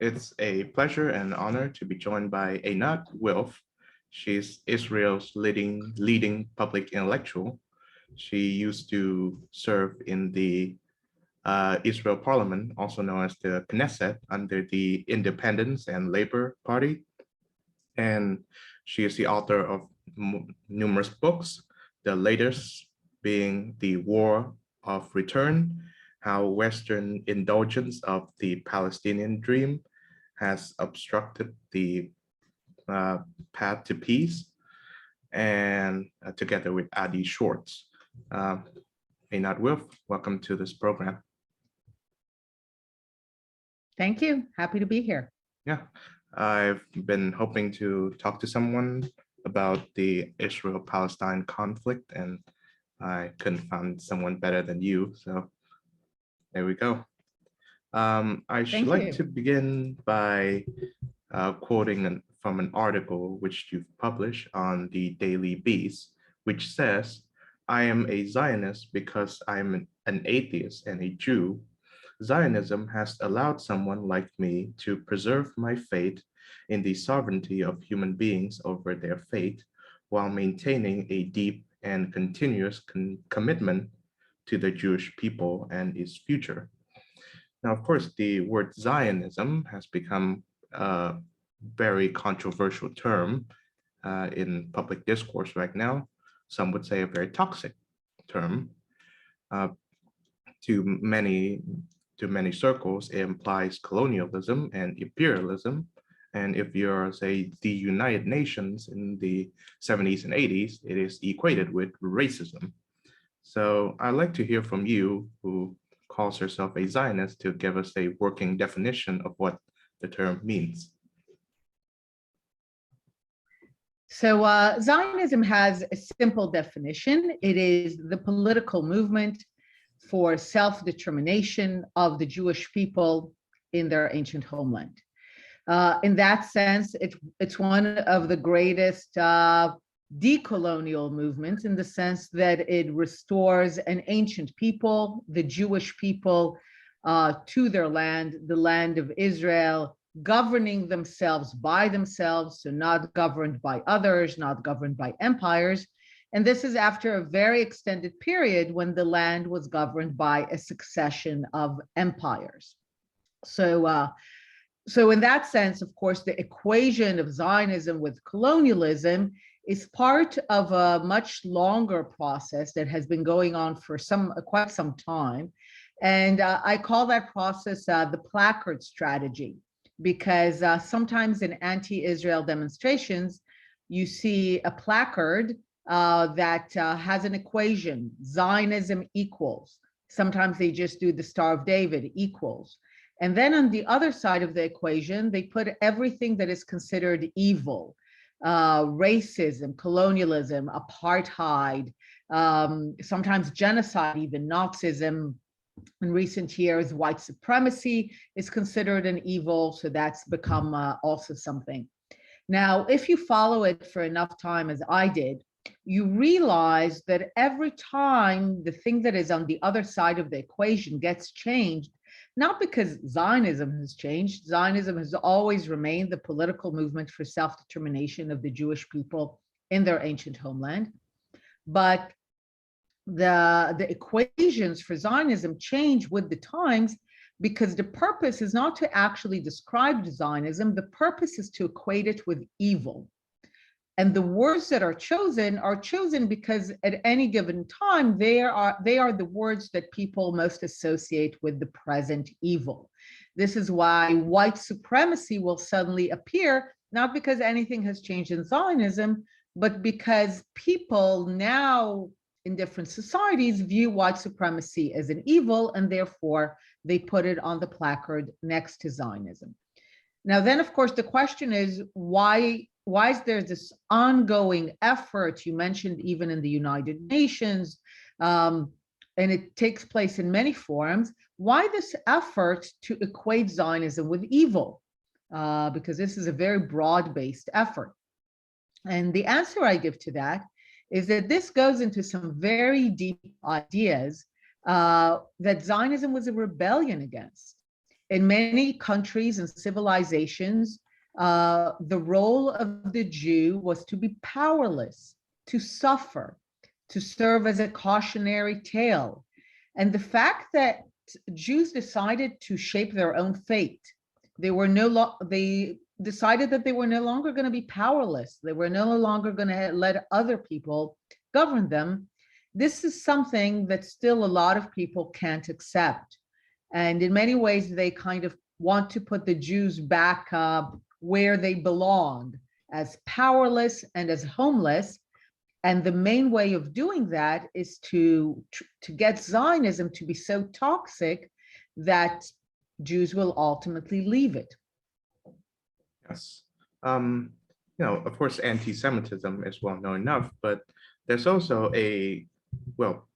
It's a pleasure and honor to be joined by Einat Wilf. She's Israel's leading public intellectual. She used to serve in the Israel Parliament, also known as the Knesset, under the Independence and Labor Party. And she is the author of numerous books, the latest being The War of Return, How Western Indulgence of the Palestinian Dream has obstructed the uh, path to peace, and together with Adi Schwartz. Einat Wilf, welcome to this program. Thank you. Happy to be here. Yeah, I've been hoping to talk to someone about the Israel-Palestine conflict, and I couldn't find someone better than you. So there we go. I should like to begin by quoting from an article which you've published on the Daily Beast, which says, "I am a Zionist because I'm an atheist and a Jew. Zionism has allowed someone like me to preserve my faith in the sovereignty of human beings over their fate, while maintaining a deep and continuous commitment to the Jewish people and its future." Now, of course, the word Zionism has become a very controversial term in public discourse right now. Some would say a very toxic term. To many circles, it implies colonialism and imperialism. And if you're, say, the United Nations in the 70s and 80s, it is equated with racism. So I'd like to hear from you, who calls herself a Zionist, to give us a working definition of what the term means. So Zionism has a simple definition. It is the political movement for self-determination of the Jewish people in their ancient homeland. In that sense, it's one of the greatest decolonial movements, in the sense that it restores an ancient people, the Jewish people, to their land, the land of Israel, governing themselves by themselves, so not governed by others, not governed by empires. And this is after a very extended period when the land was governed by a succession of empires. So in that sense, of course, the equation of Zionism with colonialism is part of a much longer process that has been going on for quite some time. And I call that process the placard strategy, because sometimes in anti-Israel demonstrations, you see a placard that has an equation: Zionism equals. Sometimes they just do the Star of David equals. And then on the other side of the equation, they put everything that is considered evil: racism, colonialism, apartheid, sometimes genocide, even Nazism. In recent years, white supremacy is considered an evil, so that's become also something. Now, if you follow it for enough time, as I did, you realize that every time the thing that is on the other side of the equation gets changed, not because Zionism has changed. Zionism has always remained the political movement for self-determination of the Jewish people in their ancient homeland. But the equations for Zionism change with the times, because the purpose is not to actually describe Zionism. The purpose is to equate it with evil. And the words that are chosen because at any given time, they are the words that people most associate with the present evil. This is why white supremacy will suddenly appear, not because anything has changed in Zionism, but because people now in different societies view white supremacy as an evil, and therefore they put it on the placard next to Zionism. Now, then, of course, the question is, why is there this ongoing effort? You mentioned even in the United Nations, and it takes place in many forums. Why this effort to equate Zionism with evil? Because this is a very broad-based effort. And the answer I give to that is that this goes into some very deep ideas that Zionism was a rebellion against. in many countries and civilizations, the role of the Jew was to be powerless, to suffer, to serve as a cautionary tale. And the fact that Jews decided to shape their own fate, they decided that they were no longer going to be powerless. They were no longer going to let other people govern them. This is something that still a lot of people can't accept. And in many ways, they kind of want to put the Jews back where they belonged, as powerless and as homeless. And the main way of doing that is to get Zionism to be so toxic that Jews will ultimately leave it. Yes. Of course, anti-Semitism is well known enough, but there's also a, well,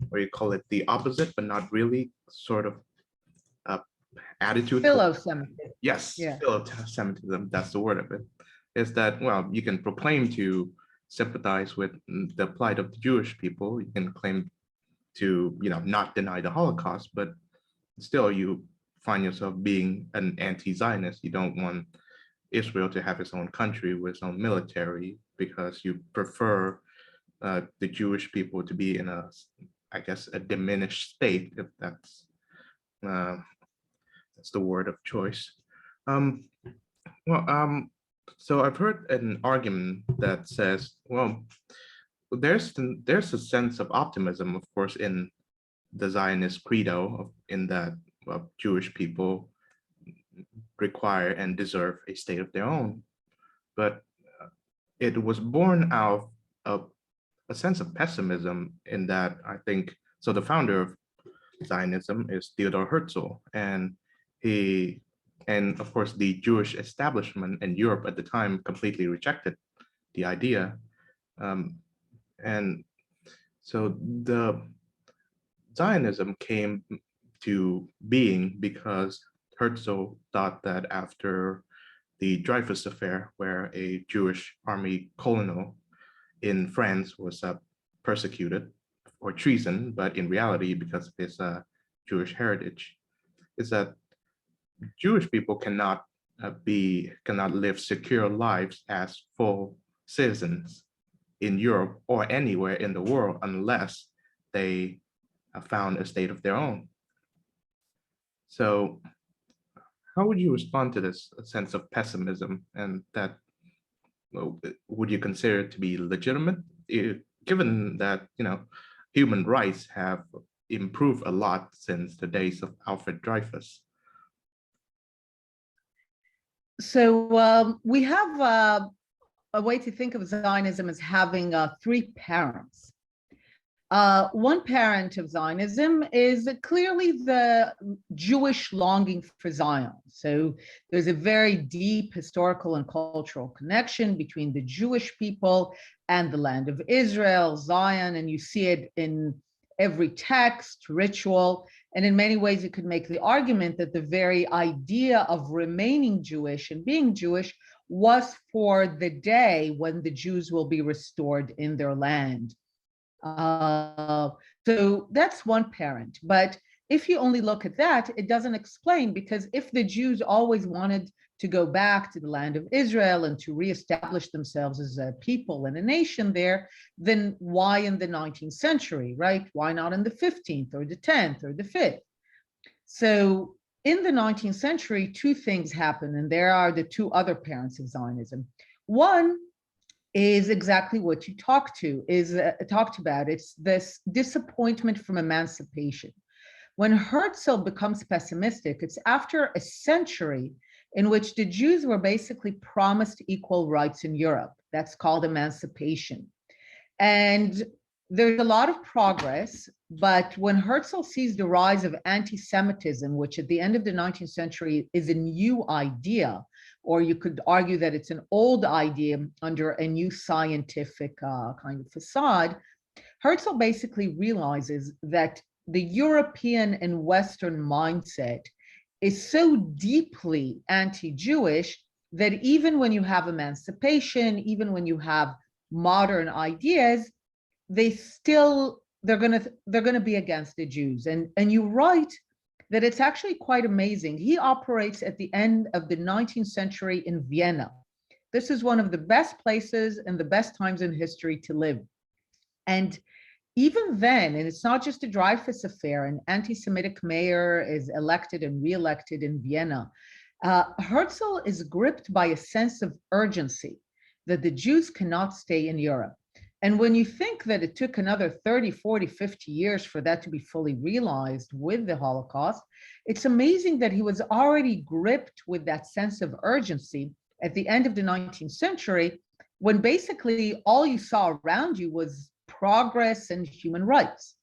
what do you call it, the opposite, but not really, sort of attitude. Philo-Semitism. Yes, Yeah. Philo-Semitism, that's the word of it, is that, well, you can proclaim to sympathize with the plight of the Jewish people. You can claim to, not deny the Holocaust, but still you find yourself being an anti-Zionist. You don't want Israel to have its own country with its own military because you prefer the Jewish people to be in a, I guess, a diminished state, if that's the word of choice. Well, so I've heard an argument that says, well, there's a sense of optimism, of course, in the Zionist credo, in that Jewish people require and deserve a state of their own. But it was born out of a sense of pessimism in that, I think, so the founder of Zionism is Theodor Herzl, and of course the Jewish establishment in Europe at the time completely rejected the idea. And so the Zionism came to being because Herzl thought that after the Dreyfus affair, where a Jewish army colonel in France was persecuted for treason, but in reality, because of his Jewish heritage, is that Jewish people cannot live secure lives as full citizens in Europe or anywhere in the world unless they found a state of their own. So how would you respond to this sense of pessimism, and that, would you consider it to be legitimate, given that, human rights have improved a lot since the days of Alfred Dreyfus? So we have a way to think of Zionism as having three parents. One parent of Zionism is clearly the Jewish longing for Zion. So there's a very deep historical and cultural connection between the Jewish people and the land of Israel, Zion, and you see it in every text, ritual, and in many ways you could make the argument that the very idea of remaining Jewish and being Jewish was for the day when the Jews will be restored in their land. So that's one parent. But if you only look at that, it doesn't explain, because if the Jews always wanted to go back to the land of Israel and to reestablish themselves as a people and a nation there, then why in the 19th century, right? Why not in the 15th or the 10th or the 5th? So in the 19th century, two things happen, and there are the two other parents of Zionism. One is exactly what you talked about. It's this disappointment from emancipation. When Herzl becomes pessimistic, it's after a century in which the Jews were basically promised equal rights in Europe. That's called emancipation. And there's a lot of progress, but when Herzl sees the rise of anti-Semitism, which at the end of the 19th century is a new idea, or you could argue that it's an old idea under a new scientific kind of facade, Herzl basically realizes that the European and Western mindset is so deeply anti-Jewish that even when you have emancipation, even when you have modern ideas, they're gonna be against the Jews. And you write that it's actually quite amazing. He operates at the end of the 19th century in Vienna. This is one of the best places and the best times in history to live. And even then, and it's not just a Dreyfus affair, an anti-Semitic mayor is elected and re-elected in Vienna. Herzl is gripped by a sense of urgency that the Jews cannot stay in Europe. And when you think that it took another 30, 40, 50 years for that to be fully realized with the Holocaust, it's amazing that he was already gripped with that sense of urgency at the end of the 19th century, when basically all you saw around you was progress and human rights.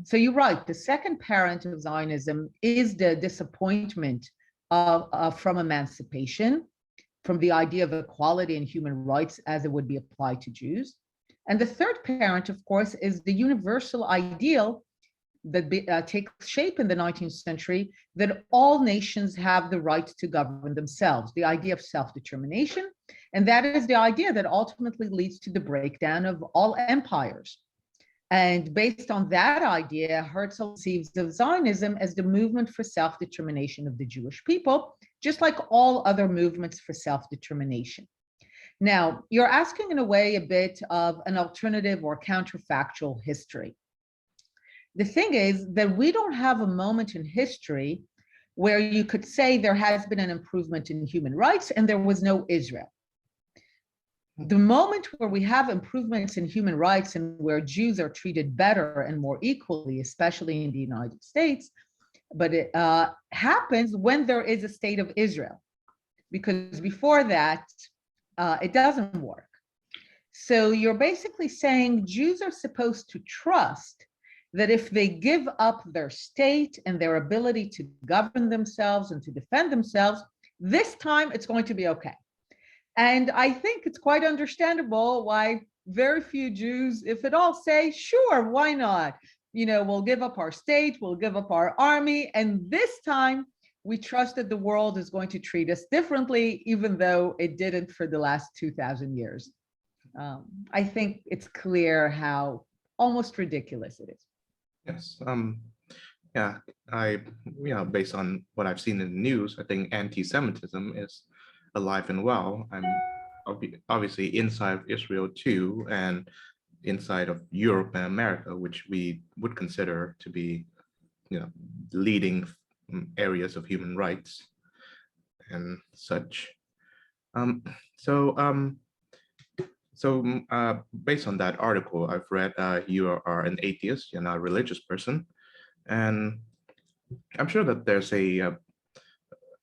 So you're right, the second parent of Zionism is the disappointment from emancipation, from the idea of equality and human rights as it would be applied to Jews. And the third parent, of course, is the universal ideal that takes shape in the 19th century, that all nations have the right to govern themselves, the idea of self-determination. And that is the idea that ultimately leads to the breakdown of all empires. And based on that idea, Herzl conceives of Zionism as the movement for self-determination of the Jewish people, just like all other movements for self-determination. Now, you're asking in a way a bit of an alternative or counterfactual history. The thing is that we don't have a moment in history where you could say there has been an improvement in human rights and there was no Israel. The moment where we have improvements in human rights and where Jews are treated better and more equally, especially in the United States, but it happens when there is a state of Israel, because before that, it doesn't work. So you're basically saying Jews are supposed to trust that if they give up their state and their ability to govern themselves and to defend themselves, this time it's going to be okay. And I think it's quite understandable why very few Jews, if at all, say, sure, why not? We'll give up our state, we'll give up our army, and this time we trust that the world is going to treat us differently, even though it didn't for the last 2,000 years. I think it's clear how almost ridiculous it is. Yes. Yeah. Based on what I've seen in the news, I think anti-Semitism is alive and well. I'm obviously inside of Israel too, and inside of Europe and America, which we would consider to be, leading areas of human rights and such. Based on that article I've read, you are an atheist, you're not a religious person. And I'm sure that there's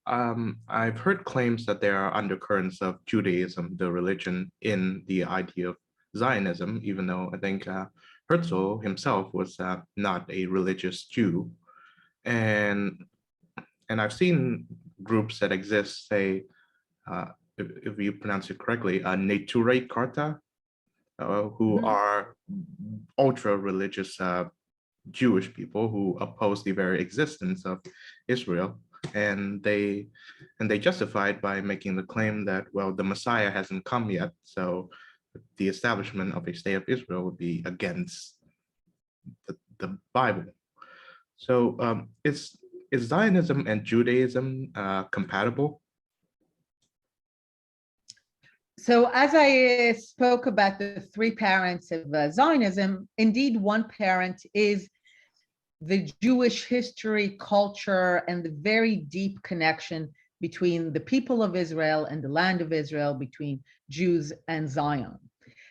I've heard claims that there are undercurrents of Judaism, the religion, in the idea of Zionism, even though I think Herzl himself was not a religious Jew. And I've seen groups that exist, say, if you pronounce it correctly, Neturei Karta, who are ultra-religious Jewish people who oppose the very existence of Israel. And they justify it by making the claim that, well, the Messiah hasn't come yet, so the establishment of a state of Israel would be against the Bible. So is Zionism and Judaism compatible? So as I spoke about the three parents of Zionism, indeed one parent is the Jewish history, culture, and the very deep connection between the people of Israel and the land of Israel, between Jews and Zion.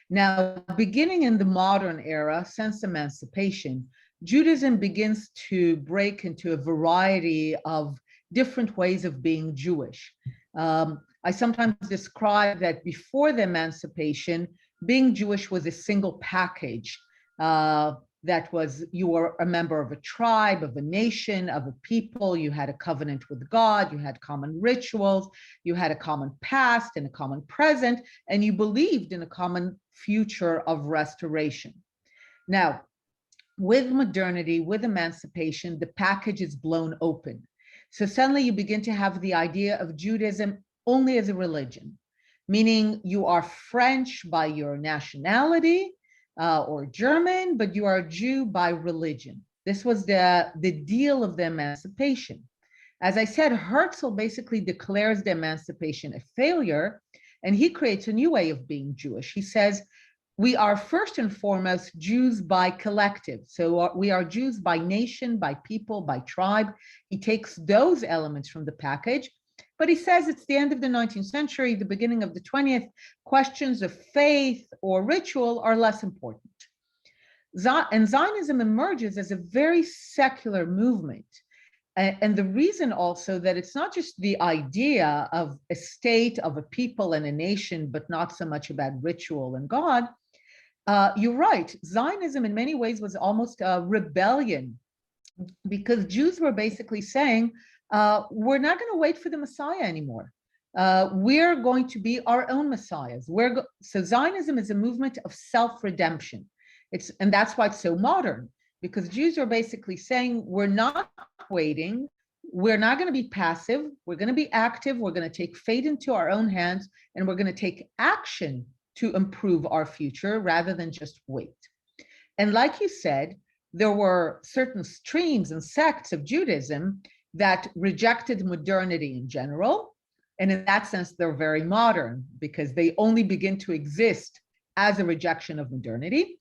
Now, beginning in the modern era, since emancipation, Judaism begins to break into a variety of different ways of being Jewish. I sometimes describe that before the emancipation, being Jewish was a single package. That was, you were a member of a tribe, of a nation, of a people, you had a covenant with God, you had common rituals, you had a common past and a common present, and you believed in a common future of restoration. Now, with modernity, with emancipation, the package is blown open. So suddenly you begin to have the idea of Judaism only as a religion, meaning you are French by your nationality, or German, but you are a Jew by religion. This was the deal of the emancipation. As I said, Herzl basically declares the emancipation a failure, and he creates a new way of being Jewish. He says, we are first and foremost Jews by collective. So we are Jews by nation, by people, by tribe. He takes those elements from the package, but he says it's the end of the 19th century, the beginning of the 20th, questions of faith or ritual are less important. And Zionism emerges as a very secular movement. And the reason also that it's not just the idea of a state, of a people and a nation, but not so much about ritual and God. You're right, Zionism in many ways was almost a rebellion, because Jews were basically saying, we're not going to wait for the Messiah anymore. We're going to be our own messiahs. So Zionism is a movement of self-redemption. And that's why it's so modern, because Jews are basically saying, we're not waiting, we're not going to be passive, we're going to be active, we're going to take fate into our own hands, and we're going to take action to improve our future rather than just wait. And like you said, there were certain streams and sects of Judaism that rejected modernity in general. And in that sense, they're very modern because they only begin to exist as a rejection of modernity.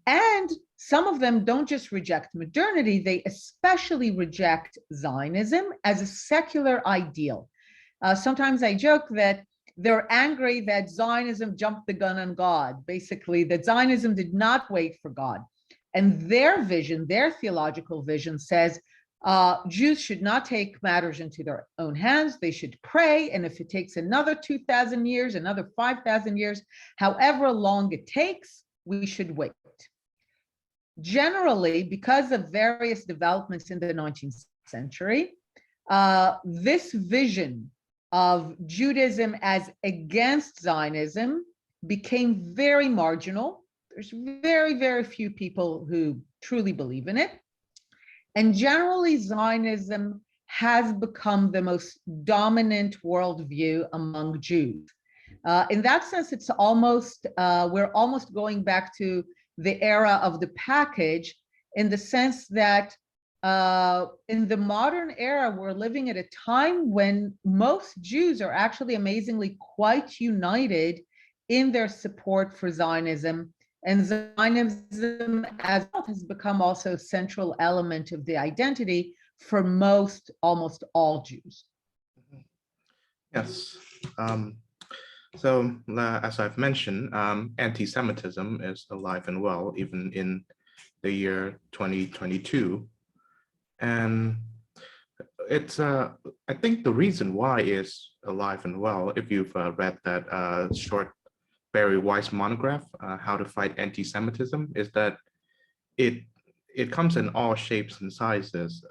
And some of them don't just reject modernity, they especially reject Zionism as a secular ideal. Sometimes I joke that they're angry that Zionism jumped the gun on God, basically that Zionism did not wait for God. And their vision, their theological vision says, Jews should not take matters into their own hands. They should pray. And if it takes another 2,000 years, another 5,000 years, however long it takes, we should wait. Generally, because of various developments in the 19th century, this vision of Judaism as against Zionism became very marginal. There's very, very few people who truly believe in it. And generally, Zionism has become the most dominant worldview among Jews. In that sense, it's almost, we're almost going back to the era of the package, in the sense that in the modern era, we're living at a time when most Jews are actually amazingly quite united in their support for Zionism. And Zionism as well has become also a central element of the identity for almost all Jews. Yes. So as I've mentioned, anti-Semitism is alive and well, even in the year 2022. And it's, I think the reason why is alive and well, if you've read that short, very wise monograph, How to Fight Anti-Semitism, is that it comes in all shapes and sizes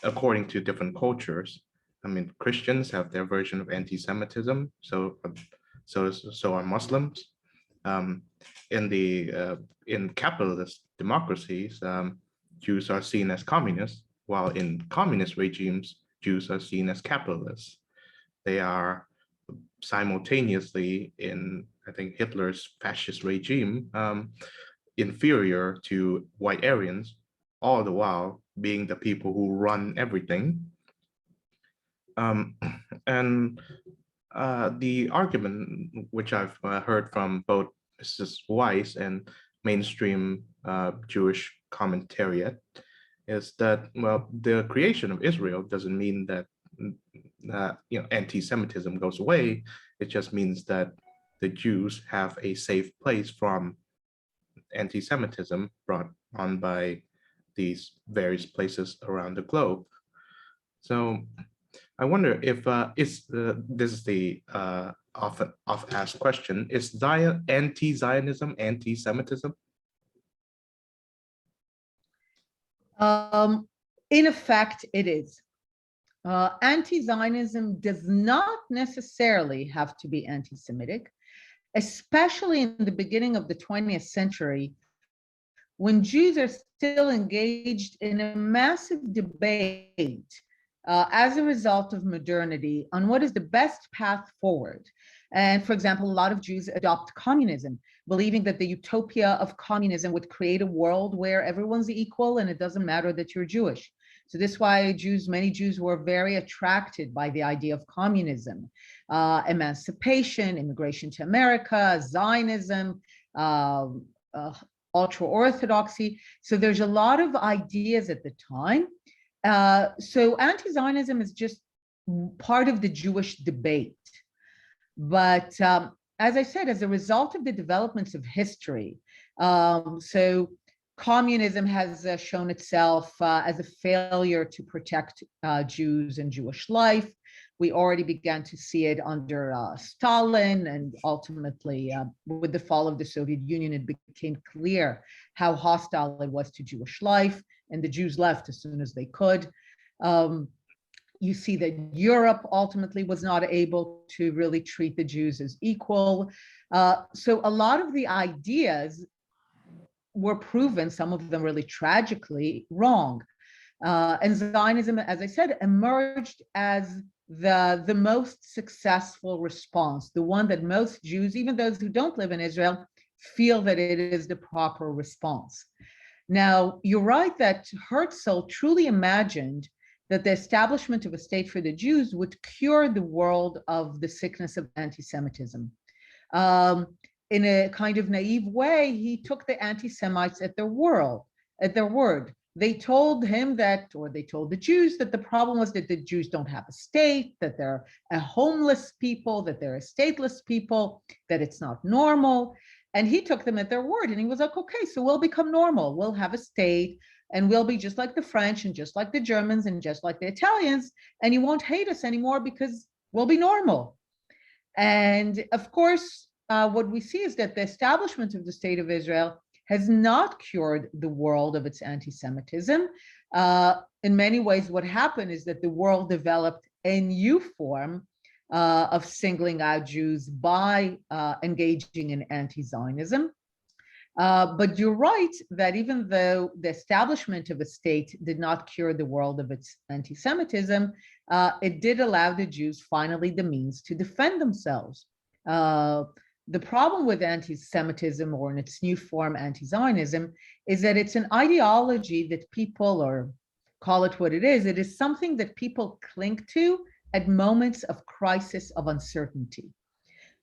according to different cultures. I mean, Christians have their version of anti-Semitism, so are Muslims. In capitalist democracies, Jews are seen as communists, while in communist regimes, Jews are seen as capitalists. They are simultaneously in, I think, Hitler's fascist regime, inferior to white Aryans, all the while being the people who run everything. And the argument which I've heard from both Mrs. Weiss and mainstream Jewish commentariat is that, well, the creation of Israel doesn't mean that anti-Semitism goes away. It just means that the Jews have a safe place from anti-Semitism brought on by these various places around the globe. So I wonder if this is the often asked question: is anti-Zionism anti-Semitism? In effect, it is. Anti-Zionism does not necessarily have to be anti-Semitic, especially in the beginning of the 20th century, when Jews are still engaged in a massive debate as a result of modernity on what is the best path forward. And for example, a lot of Jews adopt communism, believing that the utopia of communism would create a world where everyone's equal and it doesn't matter that you're Jewish. So this is why many Jews were very attracted by the idea of communism, emancipation, immigration to America, Zionism, ultra-Orthodoxy. So there's a lot of ideas at the time. So anti-Zionism is just part of the Jewish debate. But as I said, as a result of the developments of history, so communism has shown itself as a failure to protect Jews and Jewish life. We already began to see it under Stalin, and ultimately with the fall of the Soviet Union, it became clear how hostile it was to Jewish life, and the Jews left as soon as they could. You see that Europe ultimately was not able to really treat the Jews as equal. So a lot of the ideas were proven, some of them really tragically, wrong. And Zionism, as I said, emerged as the most successful response, the one that most Jews, even those who don't live in Israel, feel that it is the proper response. Now, you're right that Herzl truly imagined that the establishment of a state for the Jews would cure the world of the sickness of anti-Semitism. In a kind of naive way, he took the anti-Semites at their word. They told him that, or they told the Jews that the problem was that the Jews don't have a state, that they're a homeless people, that they're a stateless people, that it's not normal. And he took them at their word, and he was like, okay, so we'll become normal. We'll have a state, and we'll be just like the French and just like the Germans and just like the Italians, and you won't hate us anymore because we'll be normal. And of course, what we see is that the establishment of the State of Israel has not cured the world of its anti-Semitism. In many ways, what happened is that the world developed a new form of singling out Jews by engaging in anti-Zionism. But you're right that even though the establishment of a state did not cure the world of its anti-Semitism, it did allow the Jews finally the means to defend themselves. The problem with anti-Semitism, or in its new form, anti-Zionism, is that it's an ideology that people, or call it what it is something that people cling to at moments of crisis, of uncertainty.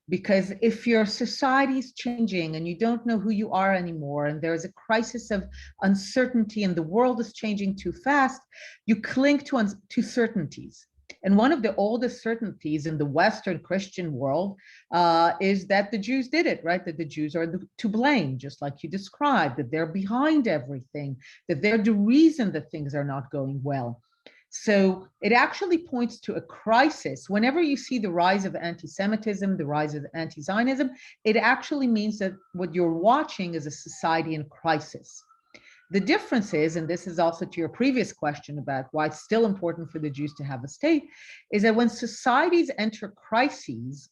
Because if your society is changing and you don't know who you are anymore, and there's a crisis of uncertainty and the world is changing too fast, you cling to certainties. And one of the oldest certainties in the Western Christian world is that the Jews did it, right? That the Jews are to blame, just like you described, that they're behind everything, that they're the reason that things are not going well. So it actually points to a crisis. Whenever you see the rise of anti-Semitism, the rise of anti-Zionism, it actually means that what you're watching is a society in crisis. The difference is, and this is also to your previous question about why it's still important for the Jews to have a state, is that when societies enter crises,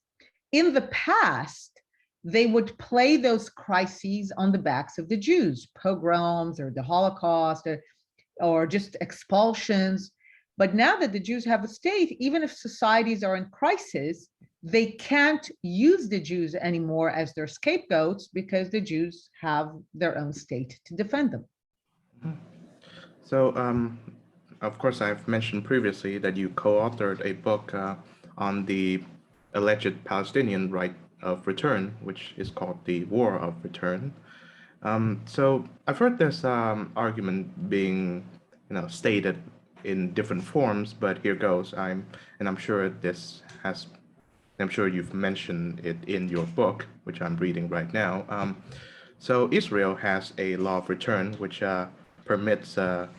in the past, they would play those crises on the backs of the Jews, pogroms or the Holocaust or just expulsions. But now that the Jews have a state, even if societies are in crisis, they can't use the Jews anymore as their scapegoats because the Jews have their own state to defend them. So, of course, I've mentioned previously that you co-authored a book on the alleged Palestinian right of return, which is called the War of Return. So I've heard this argument being, stated in different forms, but here goes. I'm sure I'm sure you've mentioned it in your book, which I'm reading right now. So Israel has a law of return, which permits a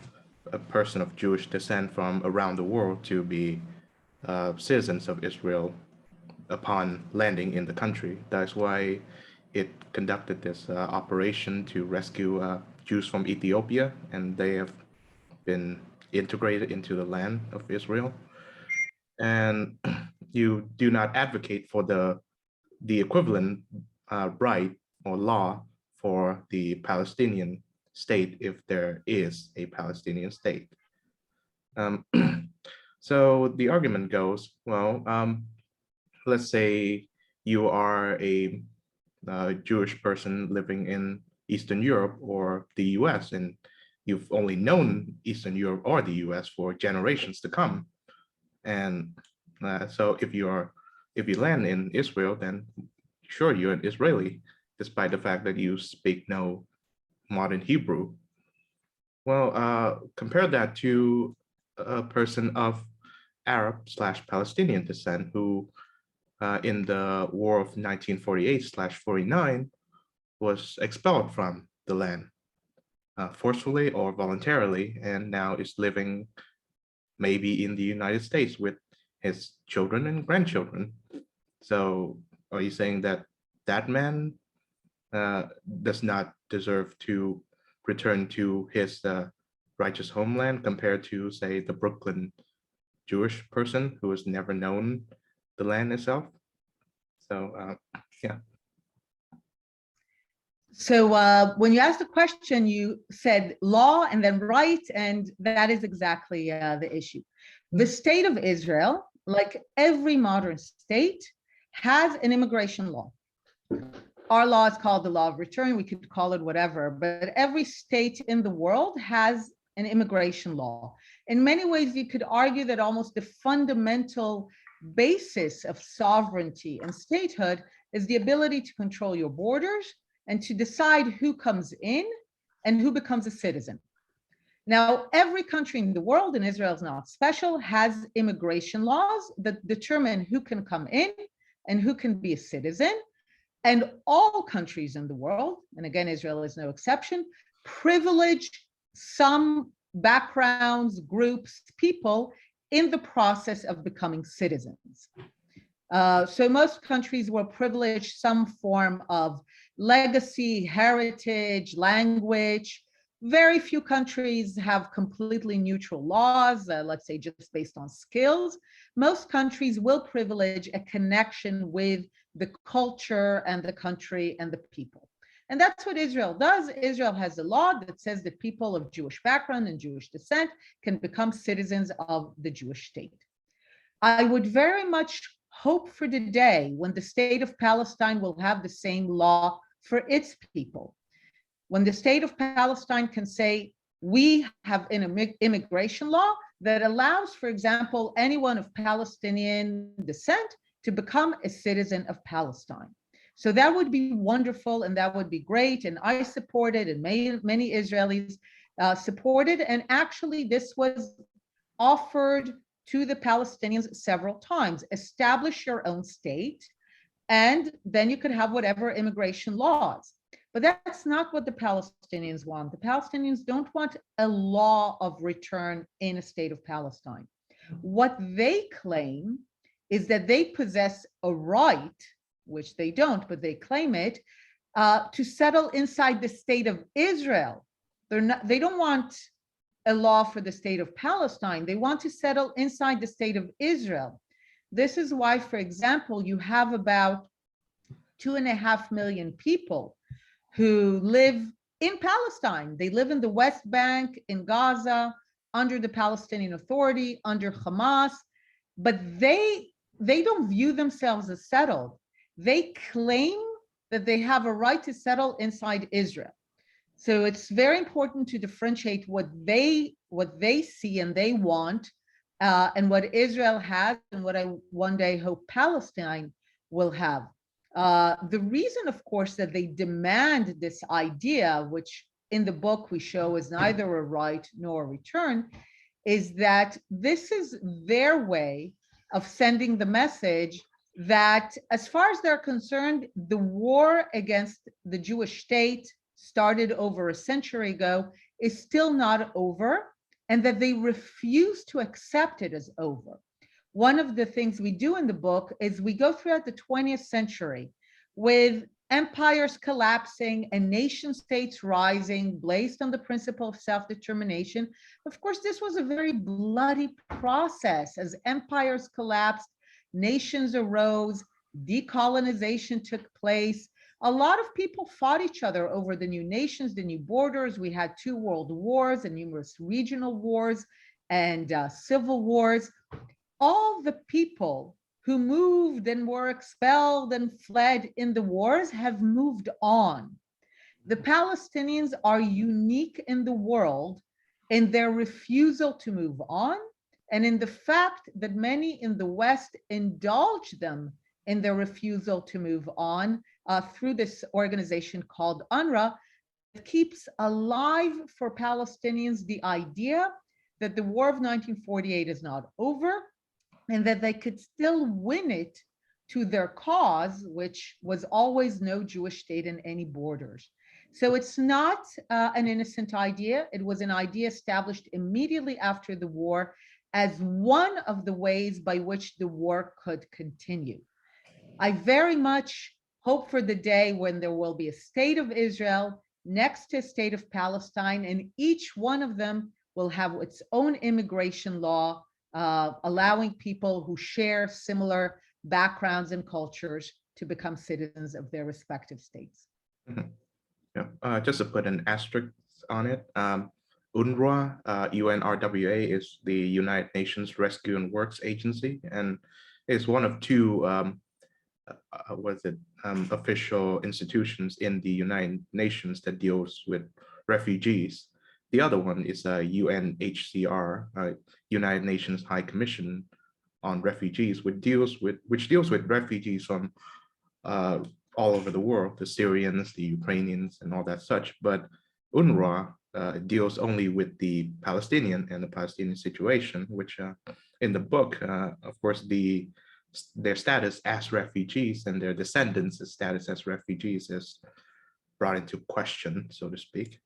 person of Jewish descent from around the world to be citizens of Israel upon landing in the country. That's why it conducted this operation to rescue Jews from Ethiopia, and they have been integrated into the land of Israel. And you do not advocate for the equivalent right or law for the Palestinian state if there is a Palestinian state. So the argument goes, well, let's say you are a Jewish person living in Eastern Europe or the US, and you've only known Eastern Europe or the US for generations to come. And so if you land in Israel, then sure, you're an Israeli, despite the fact that you speak no modern Hebrew. Well, compare that to a person of Arab/Palestinian descent who, in the War of 1948/49, was expelled from the land forcefully or voluntarily, and now is living maybe in the United States with his children and grandchildren. So, are you saying that that man does not deserve to return to his righteous homeland compared to, say, the Brooklyn Jewish person who has never known the land itself? So, yeah. So when you asked the question, you said law and then right, and that is exactly the issue. The state of Israel, like every modern state, has an immigration law. Our law is called the law of return. We could call it whatever, but every state in the world has an immigration law. In many ways, you could argue that almost the fundamental basis of sovereignty and statehood is the ability to control your borders and to decide who comes in and who becomes a citizen. Now, every country in the world, and Israel is not special, has immigration laws that determine who can come in and who can be a citizen. And all countries in the world, and again, Israel is no exception, privilege some backgrounds, groups, people in the process of becoming citizens. So most countries will privilege some form of legacy, heritage, language. Very few countries have completely neutral laws, let's say just based on skills. Most countries will privilege a connection with the culture and the country and the people. And that's what Israel does. Israel has a law that says that people of Jewish background and Jewish descent can become citizens of the Jewish state. I would very much hope for the day when the state of Palestine will have the same law for its people. When the state of Palestine can say, we have an immigration law that allows, for example, anyone of Palestinian descent to become a citizen of Palestine. So that would be wonderful and that would be great. And I support it, and many Israelis support it. And actually, this was offered to the Palestinians several times. Establish your own state, and then you could have whatever immigration laws. But that's not what the Palestinians want. The Palestinians don't want a law of return in a state of Palestine. What they claim is that they possess a right, which they don't, but they claim it, to settle inside the state of Israel. They don't want a law for the state of Palestine. They want to settle inside the state of Israel. This is why, for example, you have about 2.5 million people who live in Palestine. They live in the West Bank, in Gaza, under the Palestinian Authority, under Hamas, but they don't view themselves as settled. They claim that they have a right to settle inside Israel. So it's very important to differentiate what they see and they want, and what Israel has, and what I one day hope Palestine will have. The reason, of course, that they demand this idea, which in the book we show is neither a right nor a return, is that this is their way of sending the message that, as far as they're concerned, the war against the Jewish state started over a century ago is still not over, and that they refuse to accept it as over. One of the things we do in the book is we go throughout the 20th century with empires collapsing and nation states rising based on the principle of self-determination. Of course, this was a very bloody process. As empires collapsed, nations arose, decolonization took place. A lot of people fought each other over the new nations, the new borders. We had 2 world wars and numerous regional wars and civil wars. All the people who moved and were expelled and fled in the wars have moved on. The Palestinians are unique in the world in their refusal to move on and in the fact that many in the West indulge them in their refusal to move on through this organization called UNRWA that keeps alive for Palestinians the idea that the war of 1948 is not over and that they could still win it to their cause, which was always no Jewish state in any borders. So it's not an innocent idea. It was an idea established immediately after the war as one of the ways by which the war could continue. I very much hope for the day when there will be a state of Israel next to a state of Palestine, and each one of them will have its own immigration law, allowing people who share similar backgrounds and cultures to become citizens of their respective states. Mhm. Yeah, just to put an asterisk on it, UNRWA, UNRWA is the United Nations Rescue and Works Agency, and is one of two official institutions in the United Nations that deals with refugees. The other one is UNHCR, United Nations High Commission on Refugees, which deals with refugees from all over the world, the Syrians, the Ukrainians, and all that such. But UNRWA deals only with the Palestinian and the Palestinian situation, which in the book, of course, their status as refugees and their descendants' status as refugees is brought into question, so to speak.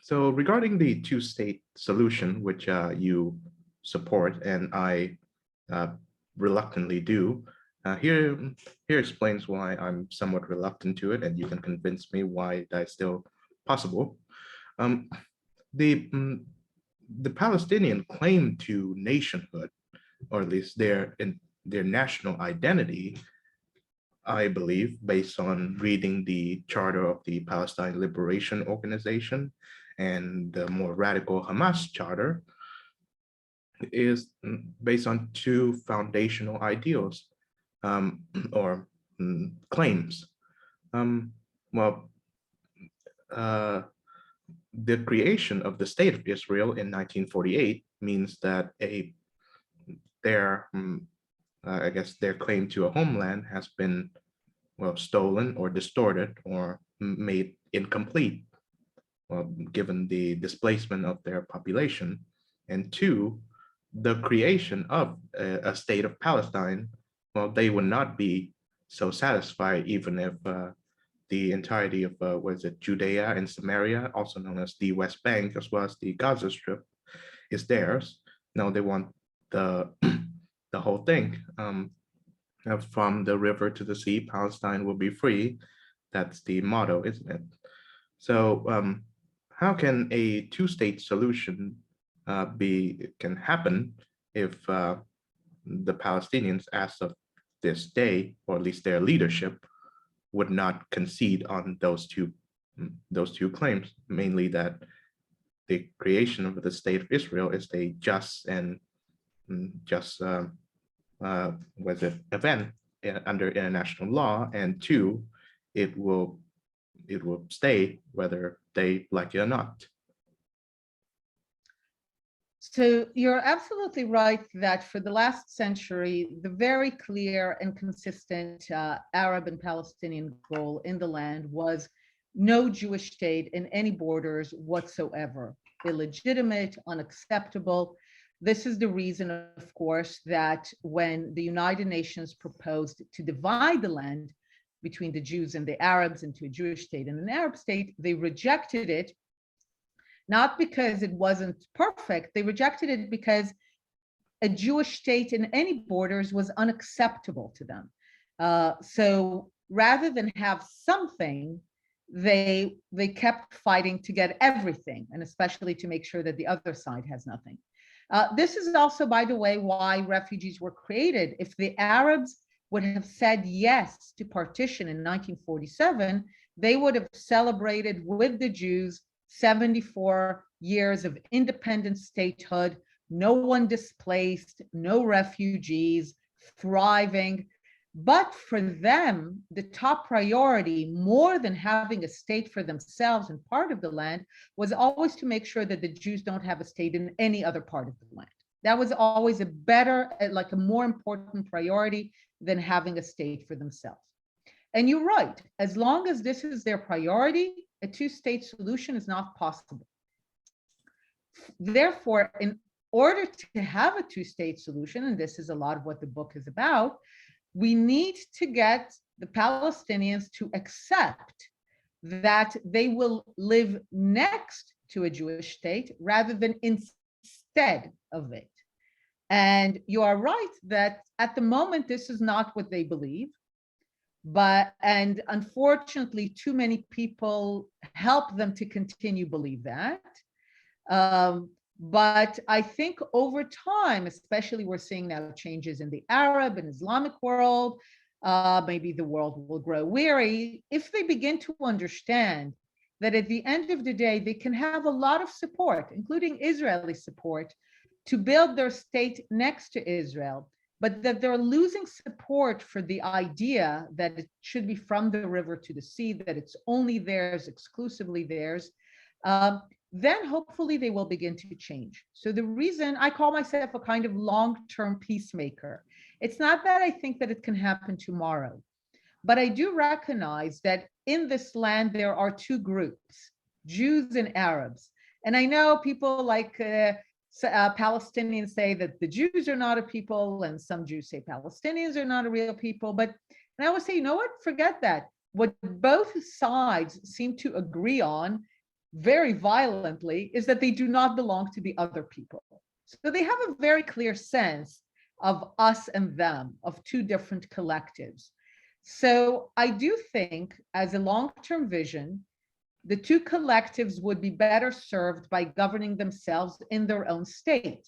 So regarding the two-state solution, which you support and I reluctantly do, here explains why I'm somewhat reluctant to it, and you can convince me why that's still possible. The Palestinian claim to nationhood, or at least their national identity, I believe, based on reading the charter of the Palestine Liberation Organization and the more radical Hamas charter, is based on two foundational ideals or claims. The creation of the State of Israel in 1948 means that I guess their claim to a homeland has been, well, stolen or distorted or made incomplete, well, given the displacement of their population. And two, the creation of a state of Palestine, well, they would not be so satisfied even if the entirety of, Judea and Samaria, also known as the West Bank, as well as the Gaza Strip, is theirs. No, they want the the whole thing. From the river to the sea, Palestine will be free. That's the motto, isn't it? So how can a two-state solution can happen if the Palestinians, as of this day, or at least their leadership, would not concede on those two claims, mainly that the creation of the State of Israel is a just and event under international law, and two, it will stay whether they like it or not. So you're absolutely right that for the last century, the very clear and consistent Arab and Palestinian goal in the land was no Jewish state in any borders whatsoever. Illegitimate, unacceptable. This is the reason, of course, that when the United Nations proposed to divide the land between the Jews and the Arabs into a Jewish state and an Arab state, they rejected it, not because it wasn't perfect. They rejected it because a Jewish state in any borders was unacceptable to them. So rather than have something, they kept fighting to get everything, and especially to make sure that the other side has nothing. This is also, by the way, why refugees were created. If the Arabs would have said yes to partition in 1947, they would have celebrated with the Jews 74 years of independent statehood no one displaced, no refugees, thriving. But for them, the top priority, more than having a state for themselves and part of the land, was always to make sure that the Jews don't have a state in any other part of the land. That was always a better, like a more important priority than having a state for themselves. And you're right, as long as this is their priority, a two-state solution is not possible. Therefore, in order to have a two-state solution, and this is a lot of what the book is about, we need to get the Palestinians to accept that they will live next to a Jewish state rather than instead of it. And you are right that at the moment, this is not what they believe. And unfortunately, too many people help them to continue believe that. But I think over time, especially we're seeing now changes in the Arab and Islamic world, maybe the world will grow weary if they begin to understand that at the end of the day, they can have a lot of support, including Israeli support, to build their state next to Israel, but that they're losing support for the idea that it should be from the river to the sea, that it's only theirs, exclusively theirs. Then hopefully they will begin to change. So the reason I call myself a kind of long-term peacemaker, it's not that I think that it can happen tomorrow, but I do recognize that in this land, there are two groups, Jews and Arabs. And I know people like Palestinians say that the Jews are not a people, and some Jews say Palestinians are not a real people. But and I always say, you know what, forget that. What both sides seem to agree on very violently is that they do not belong to the other people. So they have a very clear sense of us and them, of two different collectives. So I do think as a long-term vision, the two collectives would be better served by governing themselves in their own state.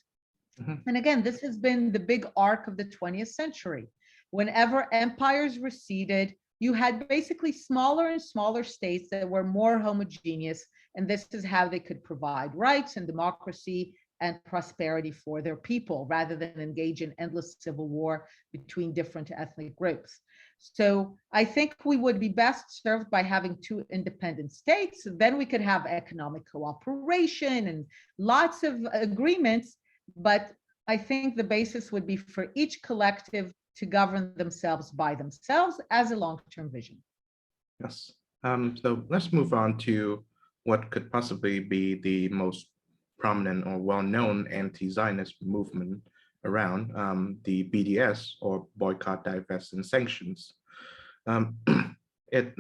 Mm-hmm. And again, this has been the big arc of the 20th century. Whenever empires receded, you had basically smaller and smaller states that were more homogeneous, and this is how they could provide rights and democracy and prosperity for their people, rather than engage in endless civil war between different ethnic groups. So I think we would be best served by having two independent states. Then we could have economic cooperation and lots of agreements, but I think the basis would be for each collective to govern themselves by themselves as a long-term vision. Yes. So let's move on to what could possibly be the most prominent or well-known anti-Zionist movement around, the BDS, or Boycott, Divest, and Sanctions. It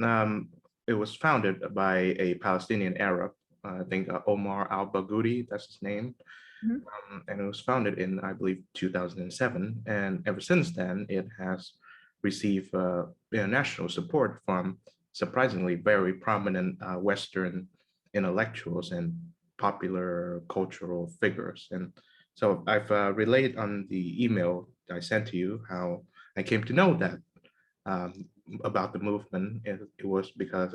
was founded by a Palestinian Arab, I think Omar al-Baghouti, that's his name. Mm-hmm. And it was founded in, I believe, 2007. And ever since then, it has received international support from surprisingly very prominent Western intellectuals and popular cultural figures. And so I've relayed on the email I sent to you how I came to know that about the movement. It was because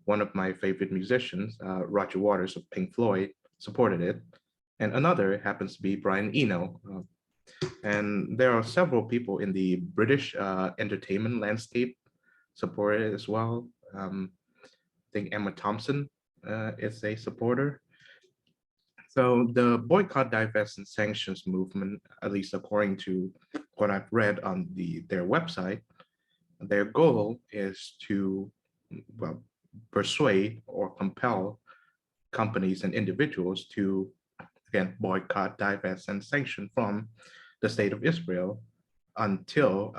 one of my favorite musicians, Roger Waters of Pink Floyd, supported it. And another happens to be Brian Eno. And there are several people in the British entertainment landscape supported it as well. I think Emma Thompson is a supporter. So the Boycott, Divest, and Sanctions movement, at least according to what I've read on their website, their goal is to persuade or compel companies and individuals to, again, boycott, divest, and sanction from the state of Israel until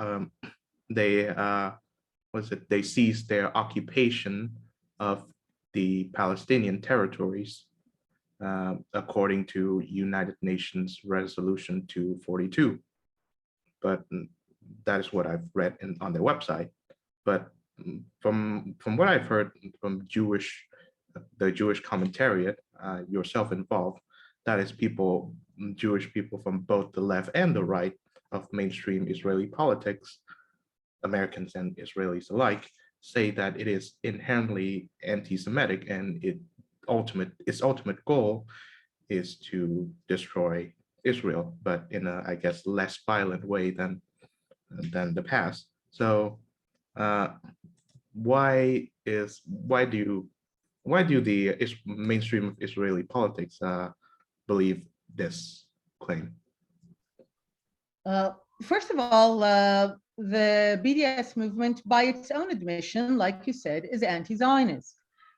they cease their occupation of the Palestinian territories, according to United Nations Resolution 242. But that is what I've read on their website. But from what I've heard from the Jewish commentariat, yourself involved, that is Jewish people from both the left and the right of mainstream Israeli politics, Americans and Israelis alike, say that it is inherently anti-Semitic, and its ultimate goal is to destroy Israel, but in a, I guess, less violent way than the past. So uh, why do the mainstream of Israeli politics believe this claim? Uh, First of all, the BDS movement, by its own admission, like you said, is anti-Zionist.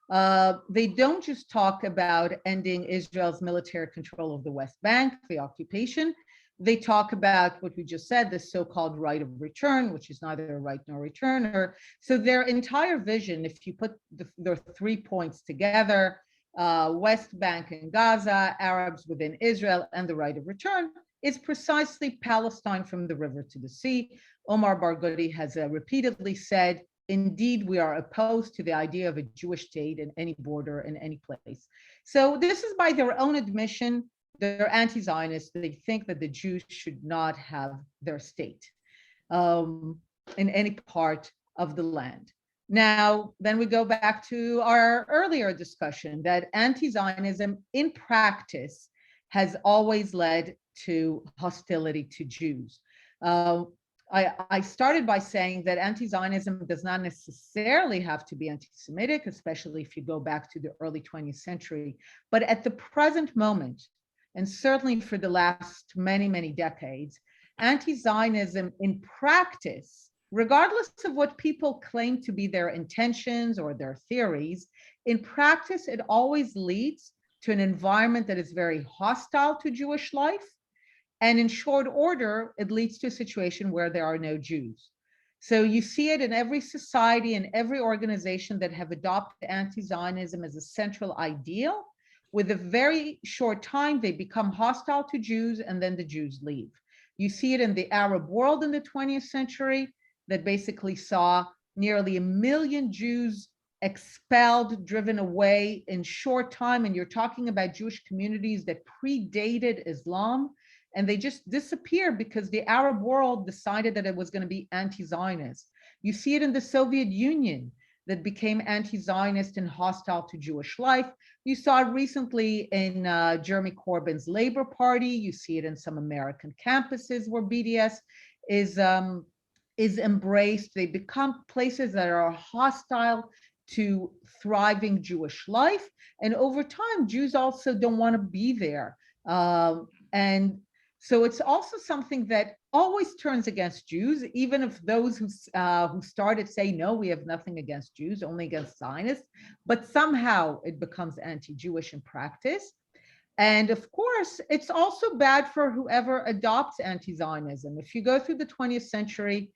They don't just talk about ending Israel's military control of the West Bank, the occupation. They talk about what we just said, the so-called right of return, which is neither a right nor return. So their entire vision, if you put their 3 points together, West Bank and Gaza, Arabs within Israel, and the right of return, is precisely Palestine from the river to the sea. Omar Barghouti has repeatedly said, indeed, we are opposed to the idea of a Jewish state in any border, in any place. So this is by their own admission. They're anti-Zionist. They think that the Jews should not have their state in any part of the land. Now, then we go back to our earlier discussion that anti-Zionism in practice has always led to hostility to Jews. I started by saying that anti-Zionism does not necessarily have to be anti-Semitic, especially if you go back to the early 20th century. But at the present moment, and certainly for the last many, many decades, anti-Zionism in practice, regardless of what people claim to be their intentions or their theories, in practice, it always leads to an environment that is very hostile to Jewish life. And in short order, it leads to a situation where there are no Jews. So you see it in every society and every organization that have adopted anti-Zionism as a central ideal. With a very short time, they become hostile to Jews, and then the Jews leave. You see it in the Arab world in the 20th century that basically saw nearly 1 million Jews expelled, driven away in short time. And you're talking about Jewish communities that predated Islam, and they just disappeared because the Arab world decided that it was going to be anti-Zionist. You see it in the Soviet Union that became anti-Zionist and hostile to Jewish life. You saw it recently in Jeremy Corbyn's Labour Party. You see it in some American campuses where BDS is embraced. They become places that are hostile to thriving Jewish life. And over time, Jews also don't want to be there. And so it's also something that always turns against Jews, even if those who started say, no, we have nothing against Jews, only against Zionists, but somehow it becomes anti-Jewish in practice. And of course, it's also bad for whoever adopts anti-Zionism. If you go through the 20th century,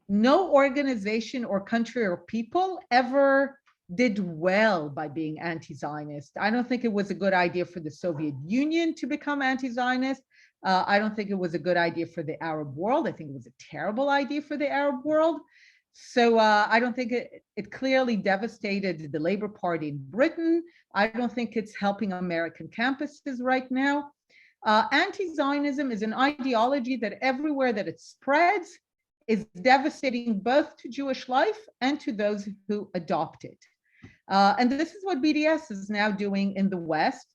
no organization or country or people ever did well by being anti-Zionist. I don't think it was a good idea for the Soviet Union to become anti-Zionist. I don't think it was a good idea for the Arab world. I think it was a terrible idea for the Arab world. So I don't think it clearly devastated the Labour Party in Britain. I don't think it's helping American campuses right now. Anti-Zionism is an ideology that everywhere that it spreads is devastating both to Jewish life and to those who adopt it. And this is what BDS is now doing in the West.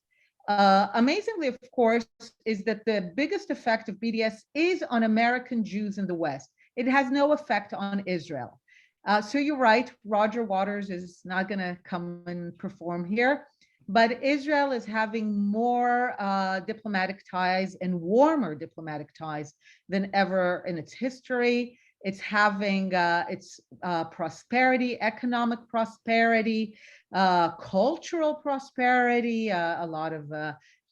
Amazingly, of course, is that the biggest effect of BDS is on American Jews in the West. It has no effect on Israel. So you're right, Roger Waters is not going to come and perform here, but Israel is having more diplomatic ties and warmer diplomatic ties than ever in its history. It's having its prosperity, economic prosperity, cultural prosperity. A lot of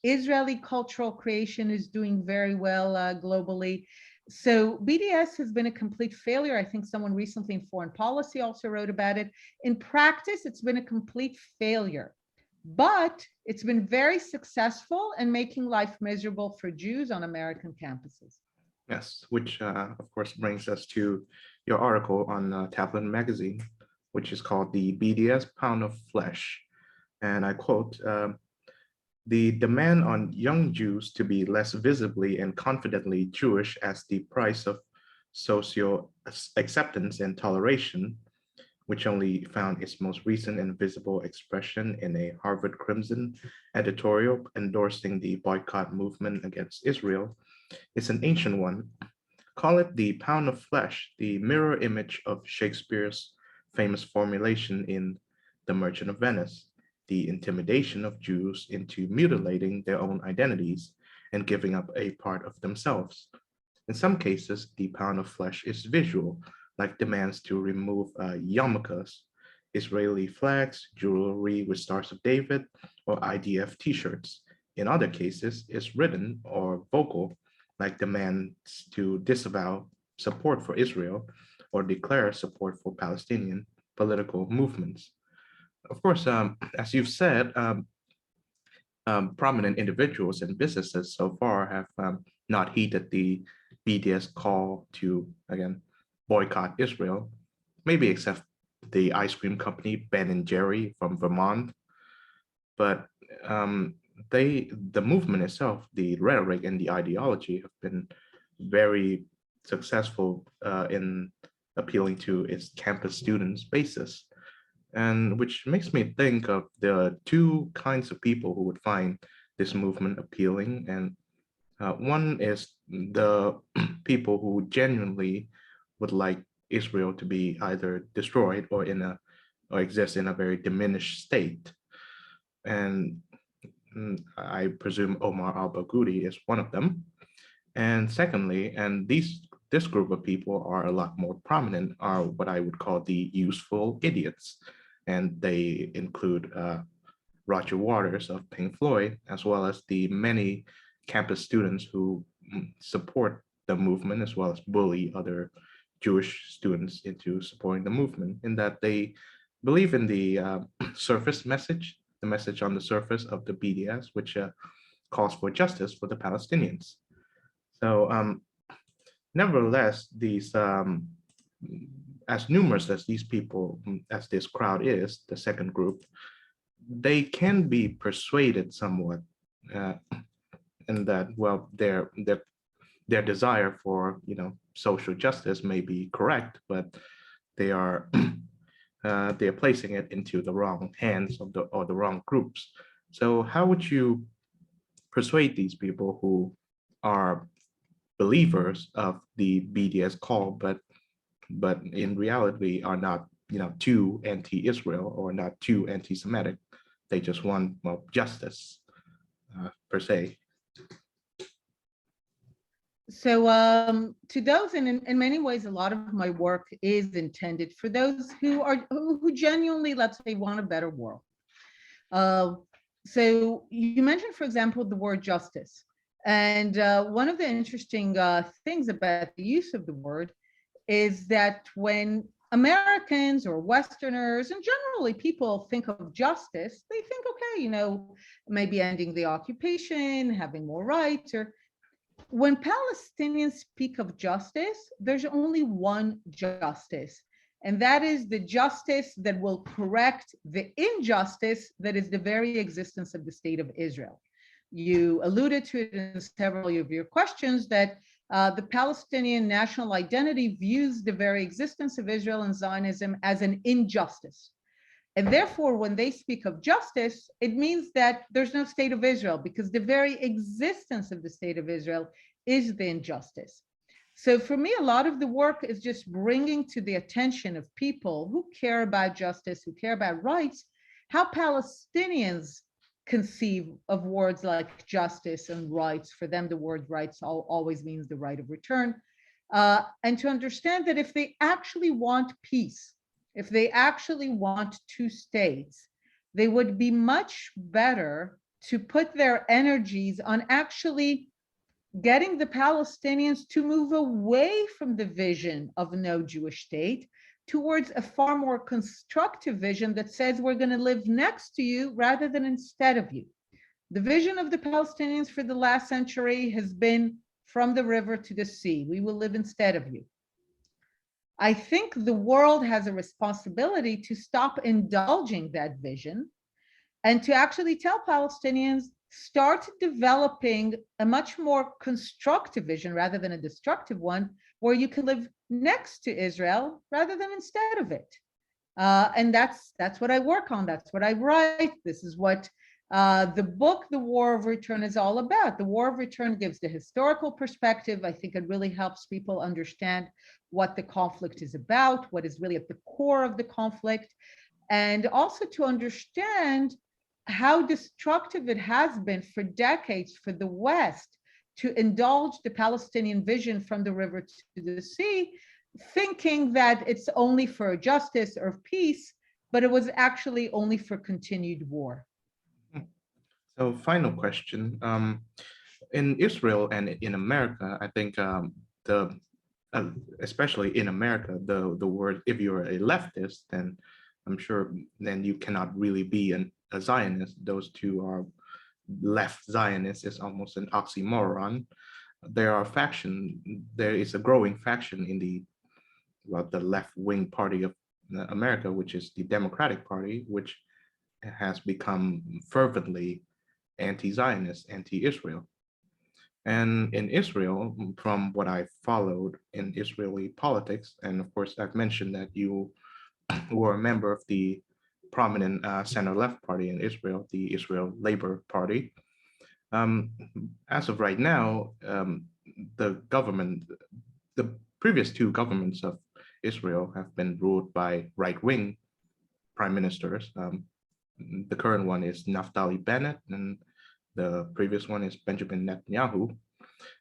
Israeli cultural creation is doing very well globally. So BDS has been a complete failure. I think someone recently in Foreign Policy also wrote about it. In practice, it's been a complete failure, but it's been very successful in making life miserable for Jews on American campuses. Yes, which of course brings us to your article on Tablet Magazine, which is called the BDS Pound of Flesh. And I quote, the demand on young Jews to be less visibly and confidently Jewish as the price of social acceptance and toleration which only found its most recent and visible expression in a Harvard Crimson editorial endorsing the boycott movement against Israel, is an ancient one. Call it the pound of flesh, the mirror image of Shakespeare's famous formulation in The Merchant of Venice, the intimidation of Jews into mutilating their own identities and giving up a part of themselves. In some cases, the pound of flesh is visual, like demands to remove yarmulkes, Israeli flags, jewelry with Stars of David, or IDF t-shirts. In other cases, it's written or vocal, like demands to disavow support for Israel or declare support for Palestinian political movements. Of course, as you've said, prominent individuals and businesses so far have not heeded the BDS call to, again, boycott Israel, maybe except the ice cream company Ben and Jerry from Vermont. But the movement itself, the rhetoric and the ideology have been very successful in appealing to its campus students' basis. And which makes me think of the two kinds of people who would find this movement appealing. And one is the people who genuinely would like Israel to be either destroyed or or exist in a very diminished state. And I presume Omar al-Baghdadi is one of them. And secondly, and this group of people are a lot more prominent, are what I would call the useful idiots. And they include Roger Waters of Pink Floyd, as well as the many campus students who support the movement, as well as bully other Jewish students into supporting the movement, in that they believe in the surface message, the message on the surface of the BDS, which calls for justice for the Palestinians. So nevertheless, these as numerous as these people, as this crowd is, the second group, they can be persuaded somewhat, in that, well, their desire for, social justice may be correct, but they are they are placing it into the wrong hands of the wrong groups. So how would you persuade these people who are believers of the BDS call, but in reality are not, too anti-Israel or not too anti-Semitic? They just want, well, justice per se. So to those, and in many ways, a lot of my work is intended for those who genuinely, let's say, want a better world. So you mentioned, for example, the word justice. And one of the interesting things about the use of the word is that when Americans or Westerners, and generally people think of justice, they think, okay, maybe ending the occupation, having more rights. Or when Palestinians speak of justice, there's only one justice, and that is the justice that will correct the injustice that is the very existence of the state of Israel. You alluded to it in several of your questions that the Palestinian national identity views the very existence of Israel and Zionism as an injustice. And therefore, when they speak of justice, it means that there's no state of Israel, because the very existence of the state of Israel is the injustice. So for me, a lot of the work is just bringing to the attention of people who care about justice, who care about rights, how Palestinians conceive of words like justice and rights. For them, the word rights always means the right of return. And to understand that if they actually want peace, if they actually want two states, they would be much better to put their energies on actually getting the Palestinians to move away from the vision of no Jewish state towards a far more constructive vision that says we're going to live next to you rather than instead of you. The vision of the Palestinians for the last century has been from the river to the sea. We will live instead of you. I think the world has a responsibility to stop indulging that vision and to actually tell Palestinians, start developing a much more constructive vision rather than a destructive one, where you can live next to Israel rather than instead of it. And that's what I work on. That's what I write. This is what the book, The War of Return, is all about. The War of Return gives the historical perspective. I think it really helps people understand what the conflict is about, what is really at the core of the conflict, and also to understand how destructive it has been for decades for the West to indulge the Palestinian vision from the river to the sea, thinking that it's only for justice or peace, but it was actually only for continued war. So final question. In Israel and in America, I think the uh, especially in America, the word, if you're a leftist, then I'm sure then you cannot really be a Zionist. Those two are left Zionist is almost an oxymoron. There are faction, there is a growing faction in the left-wing party of America, which is the Democratic Party, which has become fervently anti-Zionist, anti-Israel. And in Israel, from what I followed in Israeli politics, and of course, I've mentioned that you were a member of the prominent center-left party in Israel, the Israel Labor Party. Um, as of right now, the government, the previous two governments of Israel have been ruled by right-wing prime ministers. The current one is Naftali Bennett, and the previous one is Benjamin Netanyahu.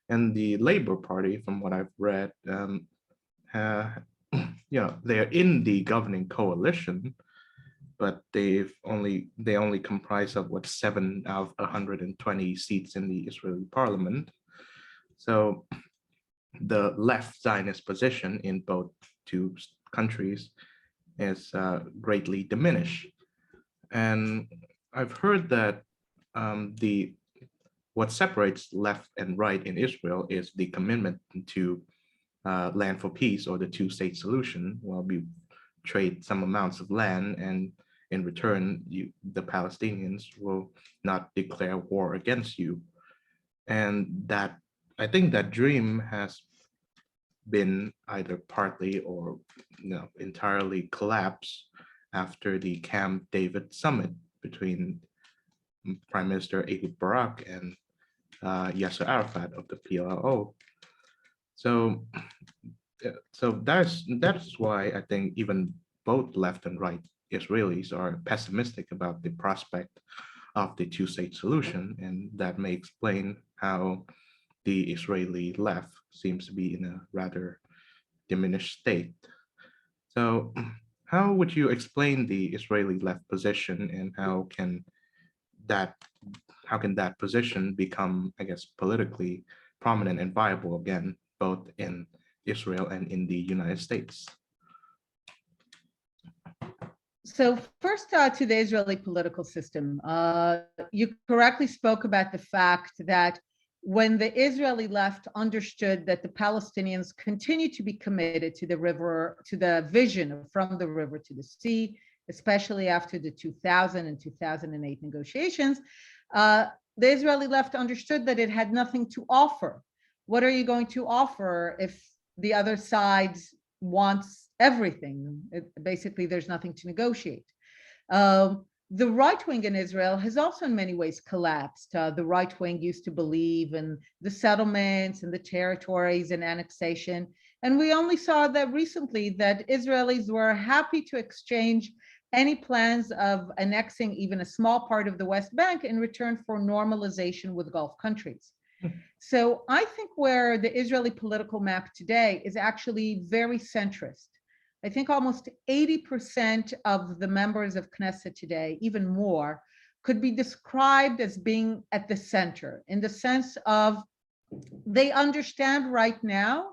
And the Labor Party, from what I've read, they're in the governing coalition, but they only comprise of 7 out of 120 seats in the Israeli parliament. So the left Zionist position in both two countries is greatly diminished. And I've heard that what separates left and right in Israel is the commitment to land for peace, or the two-state solution. Well, we trade some amounts of land, and in return, the Palestinians will not declare war against you. And that, I think that dream has been either partly or entirely collapsed after the Camp David summit between Prime Minister Ehud Barak and Yasser Arafat of the PLO. So that's why I think even both left and right Israelis are pessimistic about the prospect of the two-state solution, and that may explain how the Israeli left seems to be in a rather diminished state. So how would you explain the Israeli left position, and how can that position become, I guess, politically prominent and viable again, both in Israel and in the United States? So first, to the Israeli political system, you correctly spoke about the fact that when the Israeli left understood that the Palestinians continue to be committed to the river, to the vision from the river to the sea, especially after the 2000 and 2008 negotiations, the Israeli left understood that it had nothing to offer. What are you going to offer if the other side wants everything? Basically, there's nothing to negotiate. The right wing in Israel has also in many ways collapsed. The right wing used to believe in the settlements and the territories and annexation. And we only saw that recently, that Israelis were happy to exchange any plans of annexing even a small part of the West Bank in return for normalization with Gulf countries. So I think where the Israeli political map today is actually very centrist. I think almost 80% of the members of Knesset today, even more, could be described as being at the center, in the sense of they understand right now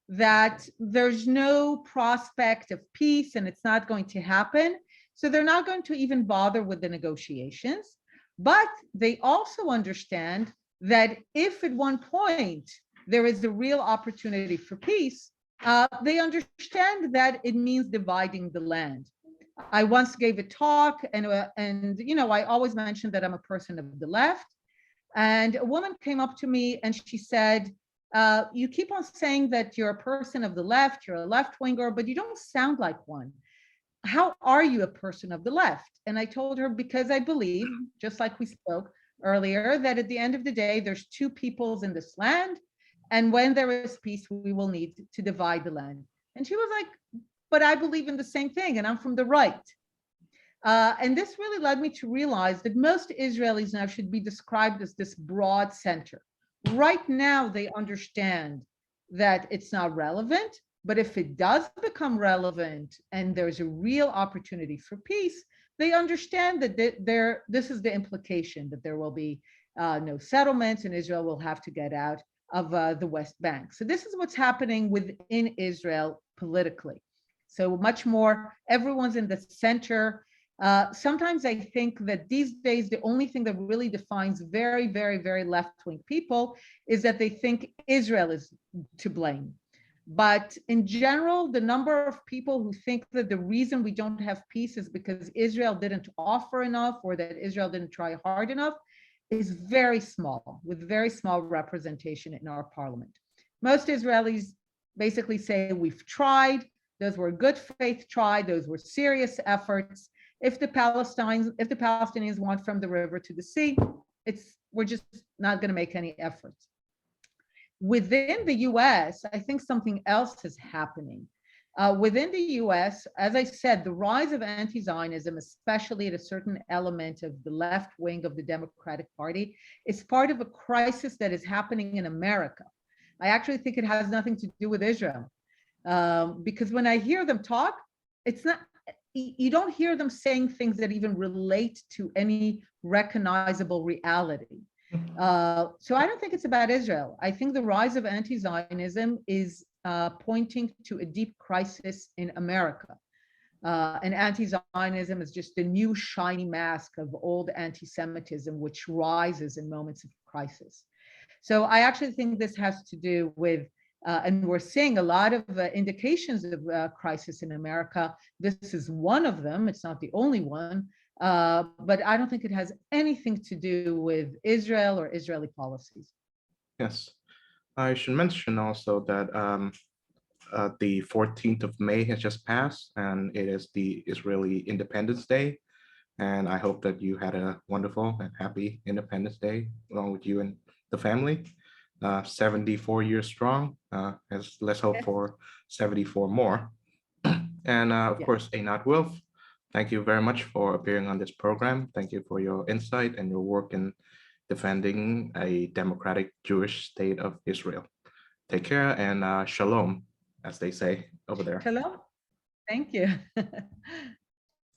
that there's no prospect of peace and it's not going to happen. So they're not going to even bother with the negotiations. But they also understand that if at one point there is a real opportunity for peace, they understand that it means dividing the land. I once gave a talk, and I always mentioned that I'm a person of the left. And a woman came up to me and she said, you keep on saying that you're a person of the left, you're a left winger, but you don't sound like one. how are you a person of the left? And I told her, because I believe, just like we spoke earlier, that at the end of the day, there's two peoples in this land. And when there is peace, we will need to divide the land. And she was like, but I believe in the same thing, and I'm from the right. And this really led me to realize that most Israelis now should be described as this broad center. Right now, they understand that it's not relevant, but if it does become relevant and there's a real opportunity for peace, they understand that this is the implication, that there will be no settlements and Israel will have to get out of the West Bank. So this is what's happening within Israel politically. So much more, everyone's in the center. Sometimes I think that these days, the only thing that really defines very, very, very left-wing people is that they think Israel is to blame. But in general, the number of people who think that the reason we don't have peace is because Israel didn't offer enough or that Israel didn't try hard enough is very small, with very small representation in our parliament. Most Israelis basically say, we've tried, those were good faith try, those were serious efforts. If the Palestinians want from the river to the sea, we're just not going to make any efforts. Within the US, I think something else is happening. Within the US, as I said, the rise of anti-Zionism, especially at a certain element of the left wing of the Democratic Party, is part of a crisis that is happening in America. I actually think it has nothing to do with Israel. Because when I hear them talk, it's not, you don't hear them saying things that even relate to any recognizable reality. So I don't think it's about Israel. I think the rise of anti-Zionism is pointing to a deep crisis in America. And anti-Zionism is just the new shiny mask of old anti-Semitism, which rises in moments of crisis. So I actually think this has to do with and we're seeing a lot of indications of crisis in America. This is one of them. It's not the only one, but I don't think it has anything to do with Israel or Israeli policies. Yes, I should mention also that the 14th of May has just passed, and it is the Israeli Independence Day. And I hope that you had a wonderful and happy Independence Day along with you and the family. 74 years strong. Let's hope for 74 more. And of course, Einat Wilf, thank you very much for appearing on this program. Thank you for your insight and your work in defending a democratic Jewish state of Israel. Take care and shalom, as they say over there. Shalom. Thank you.